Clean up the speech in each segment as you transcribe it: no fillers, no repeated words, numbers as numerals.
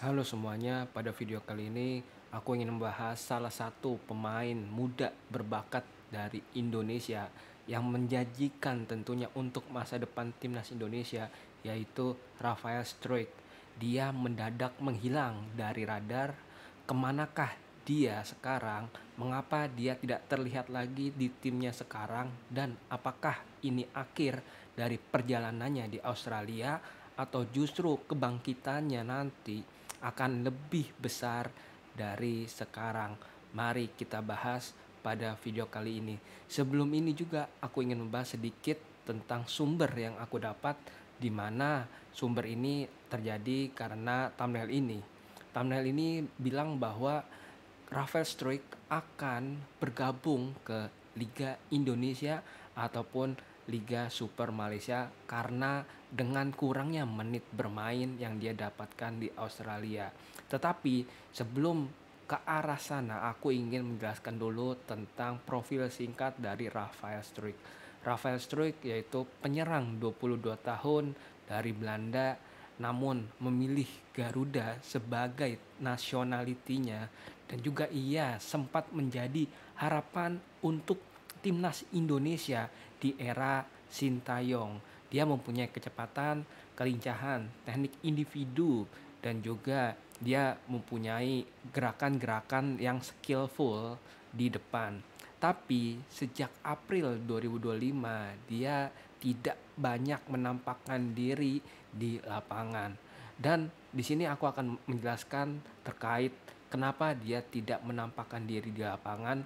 Halo semuanya, pada video kali ini aku ingin membahas salah satu pemain muda berbakat dari Indonesia yang menjanjikan tentunya untuk masa depan timnas Indonesia, yaitu Rafael Struijk. Dia mendadak menghilang dari radar. Kemanakah dia sekarang? Mengapa dia tidak terlihat lagi di timnya sekarang? Dan apakah ini akhir dari perjalanannya di Australia atau justru kebangkitannya nanti akan lebih besar dari sekarang? Mari kita bahas pada video kali ini. Sebelum ini juga aku ingin membahas sedikit tentang sumber yang aku dapat, di mana sumber ini terjadi karena thumbnail ini. Thumbnail ini bilang bahwa Rafael Struijk akan bergabung ke Liga Indonesia ataupun Liga Super Malaysia karena dengan kurangnya menit bermain yang dia dapatkan di Australia. Tetapi sebelum ke arah sana, aku ingin menjelaskan dulu tentang profil singkat dari Rafael Struijk. Rafael Struijk yaitu penyerang 22 tahun dari Belanda, namun memilih Garuda sebagai nasionalitinya, dan juga ia sempat menjadi harapan untuk timnas Indonesia di era Sintayong. Dia mempunyai kecepatan, kelincahan, teknik individu, dan juga dia mempunyai gerakan-gerakan yang skillful di depan. Tapi sejak April 2025 dia tidak banyak menampakkan diri di lapangan. Dan di sini aku akan menjelaskan terkait kenapa dia tidak menampakkan diri di lapangan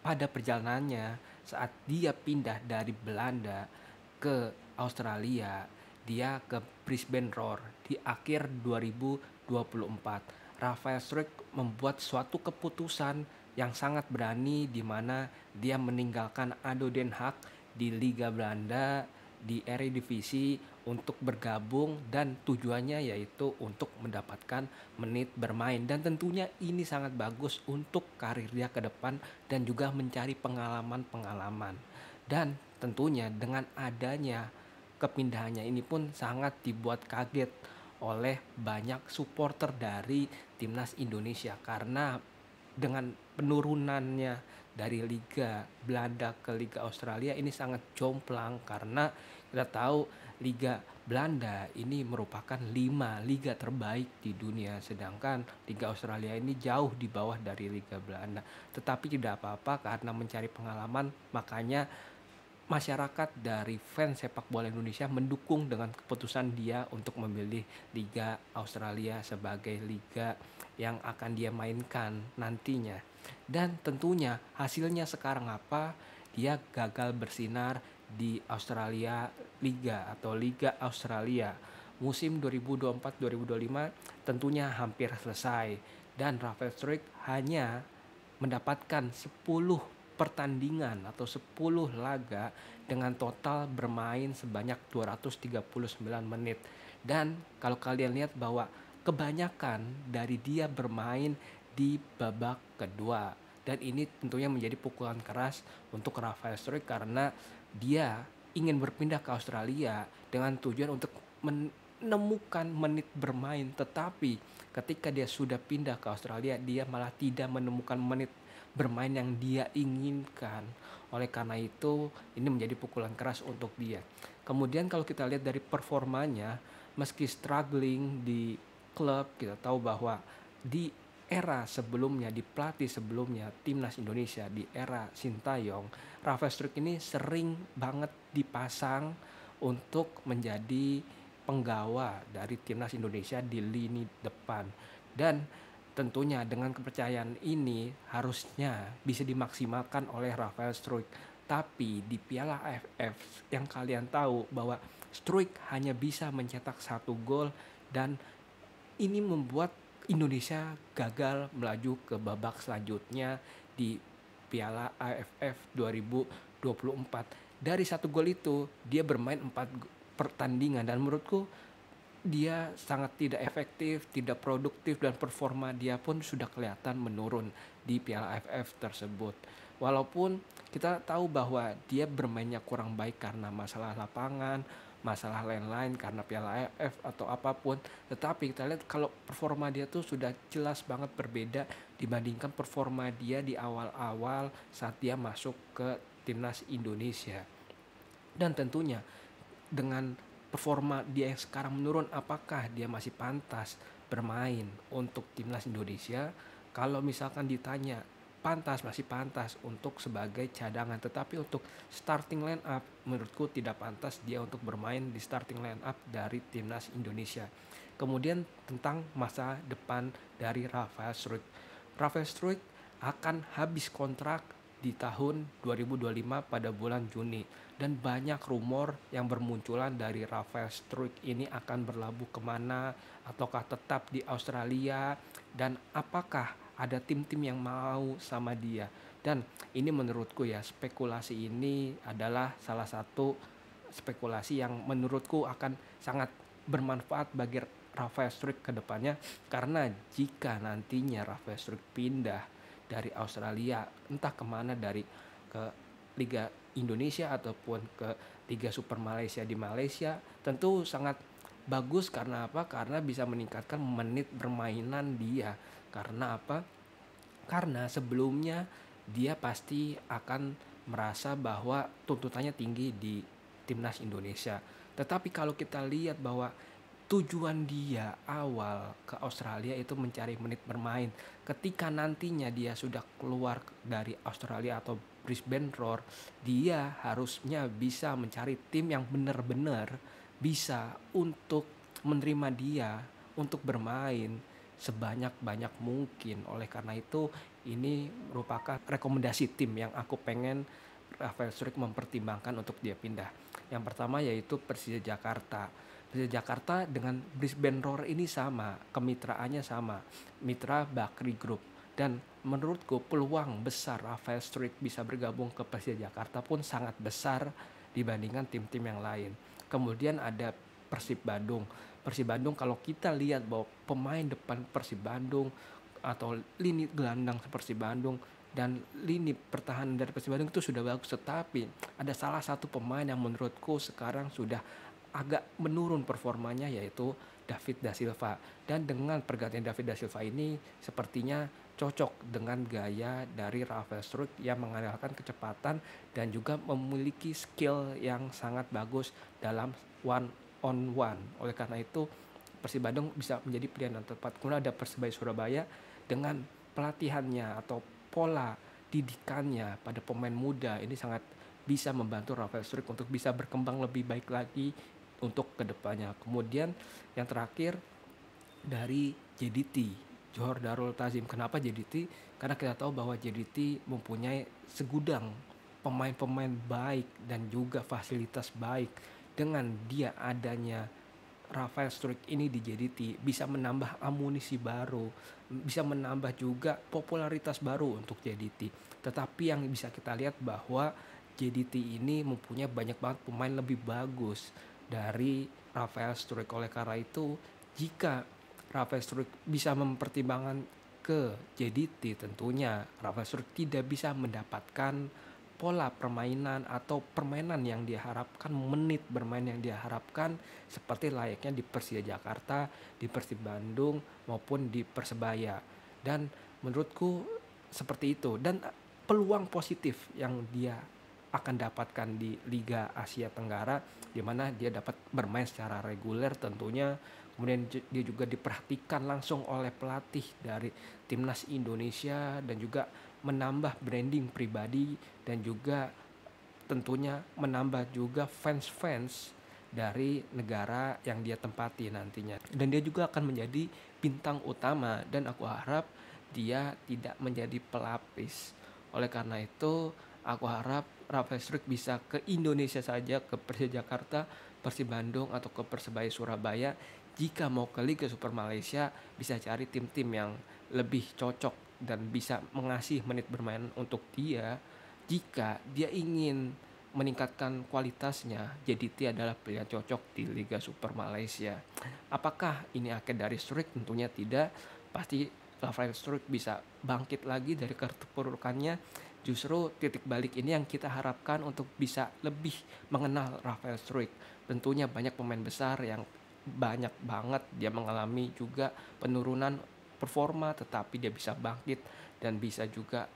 pada perjalanannya saat dia pindah dari Belanda ke Australia. Dia ke Brisbane Roar di akhir 2024. Rafael Struijk membuat suatu keputusan yang sangat berani, di mana dia meninggalkan ADO Den Haag di Liga Belanda di Eredivisie untuk bergabung, dan tujuannya yaitu untuk mendapatkan menit bermain, dan tentunya ini sangat bagus untuk karir dia ke depan dan juga mencari pengalaman-pengalaman. Dan tentunya dengan adanya kepindahannya ini pun sangat dibuat kaget oleh banyak supporter dari timnas Indonesia, karena dengan penurunannya dari Liga Belanda ke Liga Australia ini sangat jomplang, karena kita tahu Liga Belanda ini merupakan 5 liga terbaik di dunia, sedangkan Liga Australia ini jauh di bawah dari Liga Belanda. Tetapi tidak apa-apa, karena mencari pengalaman, makanya masyarakat dari fans sepak bola Indonesia mendukung dengan keputusan dia untuk memilih Liga Australia sebagai liga yang akan dia mainkan nantinya. Dan tentunya hasilnya sekarang apa? Dia gagal bersinar di Australia Liga atau Liga Australia. Musim 2024-2025 tentunya hampir selesai, dan Rafael Struijk hanya mendapatkan 10 pertandingan atau 10 laga dengan total bermain sebanyak 239 menit. Dan kalau kalian lihat bahwa kebanyakan dari dia bermain di babak kedua, dan ini tentunya menjadi pukulan keras untuk Rafael Struijk karena dia ingin berpindah ke Australia dengan tujuan untuk menemukan menit bermain, tetapi ketika dia sudah pindah ke Australia dia malah tidak menemukan menit bermain yang dia inginkan. Oleh karena itu ini menjadi pukulan keras untuk dia. Kemudian kalau kita lihat dari performanya, meski struggling di klub, kita tahu bahwa di era sebelumnya, di pelatih sebelumnya timnas Indonesia di era Sintayong, Rafael Struijk ini sering banget dipasang untuk menjadi penggawa dari timnas Indonesia di lini depan. Dan tentunya dengan kepercayaan ini harusnya bisa dimaksimalkan oleh Rafael Struijk. Tapi di Piala AFF yang kalian tahu bahwa Struijk hanya bisa mencetak 1 gol, dan ini membuat Indonesia gagal melaju ke babak selanjutnya di Piala AFF 2024. Dari 1 gol itu dia bermain 4 pertandingan, dan menurutku dia sangat tidak efektif, tidak produktif, dan performa dia pun sudah kelihatan menurun di Piala AFF tersebut. Walaupun kita tahu bahwa dia bermainnya kurang baik karena masalah lapangan, masalah lain-lain karena Piala AFF atau apapun. Tetapi kita lihat kalau performa dia tuh sudah jelas banget berbeda dibandingkan performa dia di awal-awal saat dia masuk ke timnas Indonesia. Dan tentunya dengan performa dia yang sekarang menurun, apakah dia masih pantas bermain untuk timnas Indonesia? Kalau misalkan ditanya pantas, masih pantas untuk sebagai cadangan, tetapi untuk starting line up menurutku tidak pantas dia untuk bermain di starting line up dari timnas Indonesia. Kemudian tentang masa depan dari Rafael Struijk. Rafael Struijk akan habis kontrak di tahun 2025 pada bulan Juni, dan banyak rumor yang bermunculan dari Rafael Struijk ini akan berlabuh kemana, ataukah tetap di Australia, dan apakah ada tim-tim yang mau sama dia. Dan ini menurutku ya, spekulasi ini adalah salah satu spekulasi yang menurutku akan sangat bermanfaat bagi Rafael Struijk ke depannya, karena jika nantinya Rafael Struijk pindah dari Australia entah kemana, dari ke Liga Indonesia ataupun ke Liga Super Malaysia di Malaysia, tentu sangat bagus. Karena apa? Karena bisa meningkatkan menit permainan dia. Karena apa? Karena sebelumnya dia pasti akan merasa bahwa tuntutannya tinggi di timnas Indonesia. Tetapi kalau kita lihat bahwa tujuan dia awal ke Australia itu mencari menit bermain. Ketika nantinya dia sudah keluar dari Australia atau Brisbane Roar, dia harusnya bisa mencari tim yang benar-benar bisa untuk menerima dia untuk bermain sebanyak-banyak mungkin. Oleh karena itu, ini merupakan rekomendasi tim yang aku pengen Rafael Struijk mempertimbangkan untuk dia pindah. Yang pertama yaitu Persija Jakarta. Persija Jakarta dengan Brisbane Roar ini sama, kemitraannya sama, mitra Bakri Group. Dan menurutku peluang besar Rafael Struijk bisa bergabung ke Persija Jakarta pun sangat besar dibandingkan tim-tim yang lain. Kemudian ada Persib Bandung. Persib Bandung, kalau kita lihat bahwa pemain depan Persib Bandung atau lini gelandang Persib Bandung dan lini pertahanan dari Persib Bandung itu sudah bagus, tetapi ada salah satu pemain yang menurutku sekarang sudah agak menurun performanya, yaitu David da Silva. Dan dengan pergantian David da Silva ini sepertinya cocok dengan gaya dari Rafael Struijk yang mengandalkan kecepatan dan juga memiliki skill yang sangat bagus dalam one on one. Oleh karena itu Persib Bandung bisa menjadi pilihan yang tepat. Kemudian ada Persebaya Surabaya dengan pelatihannya atau pola didikannya pada pemain muda ini sangat bisa membantu Rafael Struijk untuk bisa berkembang lebih baik lagi untuk kedepannya. Kemudian yang terakhir dari JDT, Johor Darul Ta'zim. Kenapa JDT? Karena kita tahu bahwa JDT mempunyai segudang pemain-pemain baik dan juga fasilitas baik. Dengan dia adanya Rafael Struijk ini di JDT bisa menambah amunisi baru, bisa menambah juga popularitas baru untuk JDT. Tetapi yang bisa kita lihat bahwa JDT ini mempunyai banyak banget pemain lebih bagus dari Rafael Struijk. Oleh karena itu, jika Rafael Struijk bisa mempertimbangkan ke JDT, tentunya Rafael Struijk tidak bisa mendapatkan pola permainan atau permainan yang diharapkan, menit bermain yang diharapkan seperti layaknya di Persija Jakarta, di Persib Bandung maupun di Persebaya. Dan menurutku seperti itu. Dan peluang positif yang dia akan dapatkan di Liga Asia Tenggara, di mana dia dapat bermain secara reguler tentunya. Kemudian dia juga diperhatikan langsung oleh pelatih dari timnas Indonesia dan juga menambah branding pribadi dan juga tentunya menambah juga fans-fans dari negara yang dia tempati nantinya. Dan dia juga akan menjadi bintang utama dan aku harap dia tidak menjadi pelapis. Oleh karena itu, aku harap Rafael Struijk bisa ke Indonesia saja, ke Persija Jakarta, Persib Bandung atau ke Persebaya Surabaya. Jika mau ke Liga Super Malaysia, bisa cari tim-tim yang lebih cocok dan bisa mengasih menit bermain untuk dia. Jika dia ingin meningkatkan kualitasnya, JDT adalah pilihan cocok di Liga Super Malaysia. Apakah ini akhir dari Struijk? Tentunya tidak. Pasti Rafael Struijk bisa bangkit lagi dari keterpurukannya Justru titik balik ini yang kita harapkan untuk bisa lebih mengenal Rafael Struijk. Tentunya banyak pemain besar yang banyak banget dia mengalami juga penurunan performa, tetapi dia bisa bangkit dan bisa juga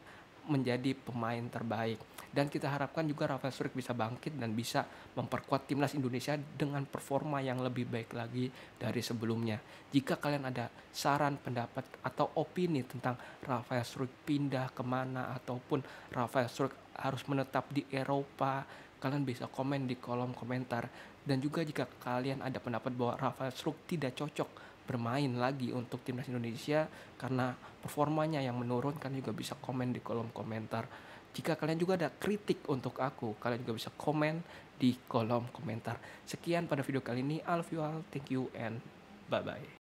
menjadi pemain terbaik. Dan kita harapkan juga Rafael Struijk bisa bangkit dan bisa memperkuat timnas Indonesia dengan performa yang lebih baik lagi dari sebelumnya. Jika kalian ada saran, pendapat, atau opini tentang Rafael Struijk pindah kemana ataupun Rafael Struijk harus menetap di Eropa, kalian bisa komen di kolom komentar. Dan juga jika kalian ada pendapat bahwa Rafael Struijk tidak cocok bermain lagi untuk timnas Indonesia karena performanya yang menurun, kalian juga bisa komen di kolom komentar. Jika kalian juga ada kritik untuk aku, kalian juga bisa komen di kolom komentar. Sekian pada video kali ini. I love you all, thank you, and bye bye.